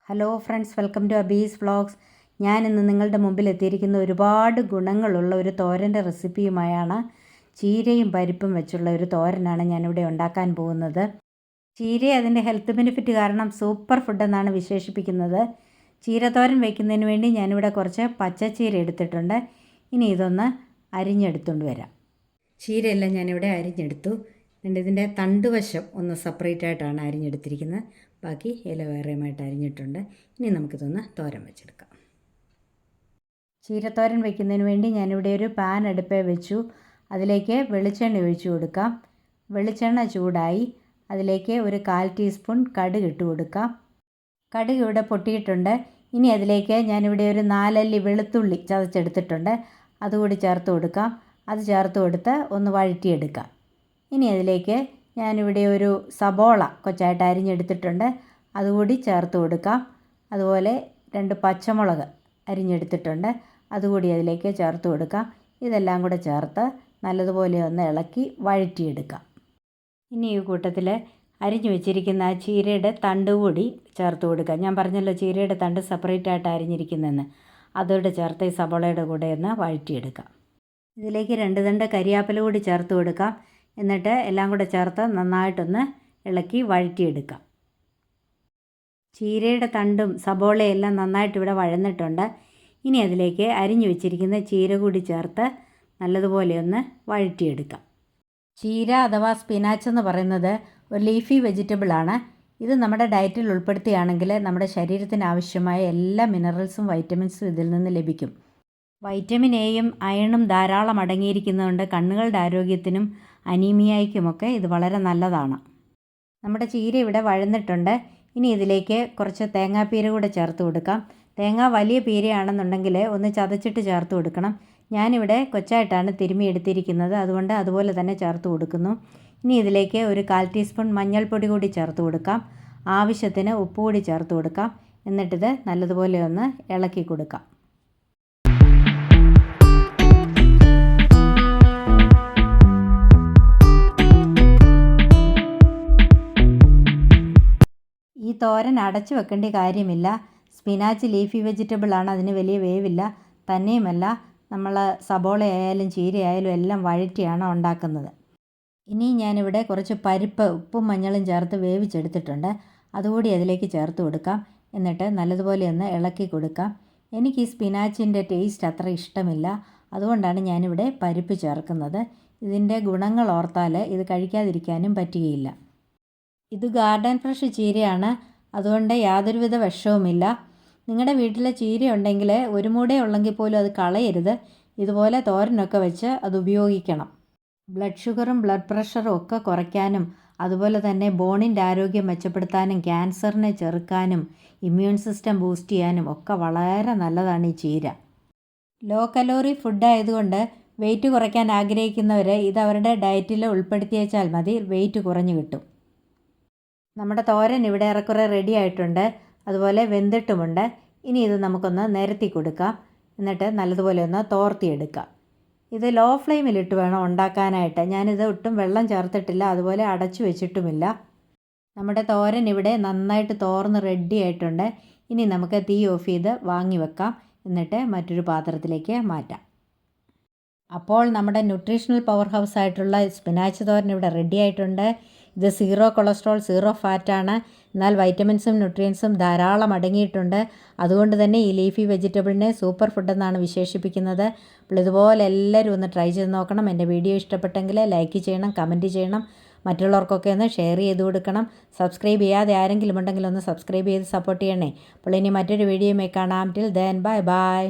Hello friends, welcome to Abi's vlogs. ഞാനിന്ന് നിങ്ങളുടെ മുമ്പിൽ എത്തിയിരിക്കുന്ന ഒരുപാട് ഗുണങ്ങളുള്ള ഒരു തോരൻ്റെ റെസിപ്പിയുമായാണ്. ചീരയും പരിപ്പും വെച്ചുള്ള ഒരു തോരനാണ് ഞാനിവിടെ ഉണ്ടാക്കാൻ പോകുന്നത്. ചീരയെ അതിൻ്റെ ഹെൽത്ത് ബെനിഫിറ്റ് കാരണം സൂപ്പർ ഫുഡെന്നാണ് വിശേഷിപ്പിക്കുന്നത്. ചീരത്തോരൻ വയ്ക്കുന്നതിന് വേണ്ടി ഞാനിവിടെ കുറച്ച് പച്ചച്ചീര എടുത്തിട്ടുണ്ട്. ഇനി ഇതൊന്ന് അരിഞ്ഞെടുത്തുകൊണ്ട് വരാം. ചീരയെല്ലാം ഞാനിവിടെ അരിഞ്ഞെടുത്തു. ഇതിൻ്റെ തണ്ടുവശം ഒന്ന് സെപ്പറേറ്റ് ആയിട്ടാണ് അരിഞ്ഞെടുത്തിരിക്കുന്നത്. ബാക്കി ഇല വേറെയുമായിട്ട് അരിഞ്ഞിട്ടുണ്ട്. ഇനി നമുക്കിതൊന്ന് തോരൻ വെച്ചെടുക്കാം. ചീരത്തോരൻ വയ്ക്കുന്നതിന് വേണ്ടി ഞാനിവിടെ ഒരു പാൻ അടുപ്പേ വെച്ചു. അതിലേക്ക് വെളിച്ചെണ്ണ ഒഴിച്ചു കൊടുക്കാം. വെളിച്ചെണ്ണ ചൂടായി അതിലേക്ക് ഒരു 1/4 ടീസ്പൂൺ കടുക് ഇട്ട് കൊടുക്കാം. കടുക് ഇവിടെ പൊട്ടിയിട്ടുണ്ട്. ഇനി അതിലേക്ക് ഞാനിവിടെ ഒരു 4 അല്ലി വെളുത്തുള്ളി ചതച്ചെടുത്തിട്ടുണ്ട്. അതുകൂടി ചേർത്ത് കൊടുക്കാം. അത് ചേർത്ത് കൊടുത്ത് ഒന്ന് വഴറ്റിയെടുക്കാം. ഇനി അതിലേക്ക് ഞാനിവിടെ ഒരു സബോള കൊച്ചായിട്ട് അരിഞ്ഞെടുത്തിട്ടുണ്ട്. അതുകൂടി ചേർത്ത് കൊടുക്കാം. അതുപോലെ 2 പച്ചമുളക് അരിഞ്ഞെടുത്തിട്ടുണ്ട്. അതുകൂടി അതിലേക്ക് ചേർത്ത് കൊടുക്കാം. ഇതെല്ലാം കൂടെ ചേർത്ത് നല്ലതുപോലെ ഒന്ന് ഇളക്കി വഴറ്റിയെടുക്കാം. ഇനി ഈ കൂട്ടത്തിൽ അരിഞ്ഞു വെച്ചിരിക്കുന്ന ആ ചീരയുടെ തണ്ട് കൂടി ചേർത്ത് കൊടുക്കാം. ഞാൻ പറഞ്ഞല്ലോ ചീരയുടെ തണ്ട് സെപ്പറേറ്റ് ആയിട്ട് അരിഞ്ഞിരിക്കുന്നതെന്ന്. അതോടെ ചേർത്ത് ഈ സബോളയുടെ കൂടെ ഒന്ന് വഴറ്റിയെടുക്കാം. ഇതിലേക്ക് 2 തണ്ട് കരിയാപ്പില കൂടി ചേർത്ത് കൊടുക്കാം. എന്നിട്ട് എല്ലാം കൂടെ ചേർത്ത് നന്നായിട്ടൊന്ന് ഇളക്കി വഴറ്റിയെടുക്കാം. ചീരയുടെ തണ്ടും സബോളയെല്ലാം നന്നായിട്ട് ഇവിടെ വഴന്നിട്ടുണ്ട്. ഇനി അതിലേക്ക് അരിഞ്ഞു വെച്ചിരിക്കുന്ന ചീര കൂടി ചേർത്ത് നല്ലതുപോലെ ഒന്ന് വഴറ്റിയെടുക്കാം. ചീര അഥവാ സ്പിനാച്ച് എന്ന് പറയുന്നത് ഒരു ലീഫി വെജിറ്റബിളാണ്. ഇത് നമ്മുടെ ഡയറ്റിൽ ഉൾപ്പെടുത്തുകയാണെങ്കിൽ നമ്മുടെ ശരീരത്തിന് ആവശ്യമായ എല്ലാ മിനറൽസും വൈറ്റമിൻസും ഇതിൽ നിന്ന് ലഭിക്കും. വൈറ്റമിൻ എയും അയണും ധാരാളം അടങ്ങിയിരിക്കുന്നതുകൊണ്ട് കണ്ണുകളുടെ ആരോഗ്യത്തിനും അനീമിയയ്ക്കുമൊക്കെ ഇത് വളരെ നല്ലതാണ്. നമ്മുടെ ചീര ഇവിടെ വഴന്നിട്ടുണ്ട്. ഇനി ഇതിലേക്ക് കുറച്ച് തേങ്ങാപ്പീര കൂടെ ചേർത്ത് കൊടുക്കാം. തേങ്ങ വലിയ പീരയാണെന്നുണ്ടെങ്കിൽ ഒന്ന് ചതച്ചിട്ട് ചേർത്ത് കൊടുക്കണം. ഞാനിവിടെ കൊച്ചായിട്ടാണ് തിരുമ്മി എടുത്തിരിക്കുന്നത്. അതുകൊണ്ട് അതുപോലെ തന്നെ ചേർത്ത് കൊടുക്കുന്നു. ഇനി ഇതിലേക്ക് ഒരു 1/4 ടീസ്പൂൺ മഞ്ഞൾപ്പൊടി കൂടി ചേർത്ത് കൊടുക്കാം. ആവശ്യത്തിന് ഉപ്പ് കൂടി ചേർത്ത് കൊടുക്കാം. എന്നിട്ടിത് നല്ലതുപോലെ ഒന്ന് ഇളക്കി കൊടുക്കാം. ഈ തോരൻ അടച്ചു വെക്കേണ്ട കാര്യമില്ല. സ്പിനാച്ച് ലീഫി വെജിറ്റബിളാണ്, അതിന് വലിയ വേവില്ല. തന്നെയുമല്ല നമ്മൾ സബോള ആയാലും ചീരയായാലും എല്ലാം വഴറ്റിയാണ് ഉണ്ടാക്കുന്നത്. ഇനി ഞാനിവിടെ കുറച്ച് പരിപ്പ് ഉപ്പും മഞ്ഞളും ചേർത്ത് വേവിച്ചെടുത്തിട്ടുണ്ട്. അതുകൂടി അതിലേക്ക് ചേർത്ത് കൊടുക്കാം. എന്നിട്ട് നല്ലതുപോലെ ഒന്ന് ഇളക്കി കൊടുക്കാം. എനിക്ക് ഈ സ്പിനാച്ചിൻ്റെ ടേസ്റ്റ് അത്ര ഇഷ്ടമില്ല. അതുകൊണ്ടാണ് ഞാനിവിടെ പരിപ്പ് ചേർക്കുന്നത്. ഇതിൻ്റെ ഗുണങ്ങൾ ഓർത്താൽ ഇത് കഴിക്കാതിരിക്കാനും പറ്റുകയില്ല. ഇത് ഗാർഡൻ ഫ്രഷ് ചീരയാണ്. അതുകൊണ്ട് യാതൊരുവിധ വിഷവുമില്ല. നിങ്ങളുടെ വീട്ടിലെ ചീര ഉണ്ടെങ്കിൽ ഒരു മൂടേ ഉള്ളെങ്കിൽ പോലും അത് കളയരുത്. ഇതുപോലെ തോരനൊക്കെ വെച്ച് അത് ഉപയോഗിക്കണം. ബ്ലഡ് ഷുഗറും ബ്ലഡ് പ്രഷറും ഒക്കെ കുറയ്ക്കാനും അതുപോലെ തന്നെ ബോണിൻ്റെ ആരോഗ്യം മെച്ചപ്പെടുത്താനും ക്യാൻസറിനെ ചെറുക്കാനും ഇമ്മ്യൂൺ സിസ്റ്റം ബൂസ്റ്റ് ചെയ്യാനും ഒക്കെ വളരെ നല്ലതാണ് ഈ ചീര. ലോ കലോറി ഫുഡായതുകൊണ്ട് വെയിറ്റ് കുറയ്ക്കാൻ ആഗ്രഹിക്കുന്നവർ ഇത് അവരുടെ ഡയറ്റിൽ ഉൾപ്പെടുത്തിയേച്ചാൽ മതി. വെയിറ്റ് കുറഞ്ഞു കിട്ടും. നമ്മുടെ തോരൻ ഇവിടെ ഏറെക്കുറെ റെഡി ആയിട്ടുണ്ട്. അതുപോലെ വെന്തിട്ടുമുണ്ട്. ഇനി ഇത് നമുക്കൊന്ന് നിരത്തി കൊടുക്കാം. എന്നിട്ട് നല്ലതുപോലെ ഒന്ന് തോർത്തിയെടുക്കാം. ഇത് ലോ ഫ്ലെയിമിലിട്ട് വേണം ഉണ്ടാക്കാനായിട്ട്. ഞാനിത് ഒട്ടും വെള്ളം ചേർത്തിട്ടില്ല, അതുപോലെ അടച്ചു വെച്ചിട്ടുമില്ല. നമ്മുടെ തോരൻ ഇവിടെ നന്നായിട്ട് തോർന്ന് റെഡി ആയിട്ടുണ്ട്. ഇനി നമുക്ക് തീ ഓഫ് ചെയ്ത് വാങ്ങി വെക്കാം. എന്നിട്ട് മറ്റൊരു പാത്രത്തിലേക്ക് മാറ്റാം. അപ്പോൾ നമ്മുടെ ന്യൂട്രീഷണൽ പവർ ഹൗസ് ആയിട്ടുള്ള സ്പിനാച്ച് തോരൻ ഇവിടെ റെഡി ആയിട്ടുണ്ട്. ഇത് 0 കൊളസ്ട്രോൾ 0 ഫാറ്റാണ്. എന്നാൽ വൈറ്റമിൻസും ന്യൂട്രിയൻസും ധാരാളം അടങ്ങിയിട്ടുണ്ട്. അതുകൊണ്ട് തന്നെ ഈ ലീഫി വെജിറ്റബിളിനെ സൂപ്പർ ഫുഡെന്നാണ് വിശേഷിപ്പിക്കുന്നത്. അപ്പോൾ ഇതുപോലെ എല്ലാവരും ഒന്ന് ട്രൈ ചെയ്ത് നോക്കണം. എൻ്റെ വീഡിയോ ഇഷ്ടപ്പെട്ടെങ്കിൽ ലൈക്ക് ചെയ്യണം, കമൻറ്റ് ചെയ്യണം, മറ്റുള്ളവർക്കൊക്കെ ഒന്ന് ഷെയർ ചെയ്ത് കൊടുക്കണം. സബ്സ്ക്രൈബ് ചെയ്യാതെ ആരെങ്കിലും ഉണ്ടെങ്കിൽ ഒന്ന് സബ്സ്ക്രൈബ് ചെയ്ത് സപ്പോർട്ട് ചെയ്യണേ. അപ്പോൾ ഇനി മറ്റൊരു വീഡിയോയുമായി കാണാം. Till then bye bye.